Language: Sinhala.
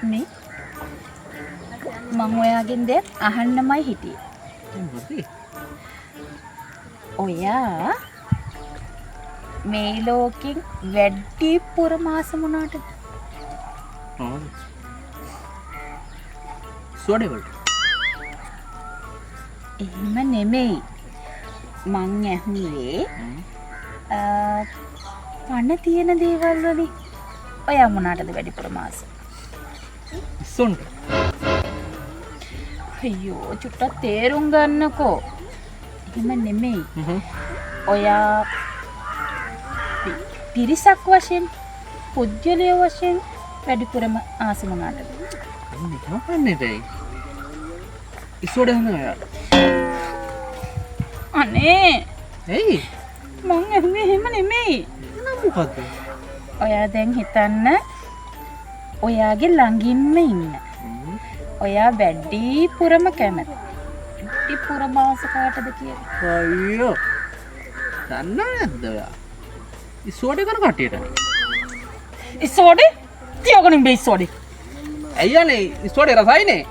මේ මම ඔයාගෙන් දෙයක් අහන්නමයි හිටියේ. ඔයා මේ ලෝකෙන් වැඩිපුර මාස මොනවටද? සෝඩේ වලට. එහෙම නෙමෙයි. මං ඇහුවේ පණ තියෙන දේවල් වලින් ඔයා මොනවටද වැඩිපුර මාස? සොන්ට. අයියෝ චුට්ටක් තේරුම් ගන්නකෝ. එහෙම නෙමෙයි. ඔයා පිරිසක් වශයෙන් පුජ්‍යලය වශයෙන් වැඩිපුරම ආස මොනවටද? නිකන් කන්නේ දෙයි. ඉස්සෝඩේ හොඳයි. අනේ එයි මං ඇහුවේ එහෙම නෙමෙයි. නම මොකද්ද? ඔයා දැන් හිතන්න ඔයාගේ ළඟින්ම ඉන්න. ඔයා වැඩිපුරම කැමති. වැඩිපුර මාස කාටද කියලා? අයියෝ. දන්නව නැද්ද ඔයා? ඉස්සෝඩේ කරන කට්ටියට. ඉස්සෝඩේ? තියෝගනින් බේ ඉස්සෝඩේ. ඇයි යන්නේ ඉස්සෝඩේ රසයිනේ.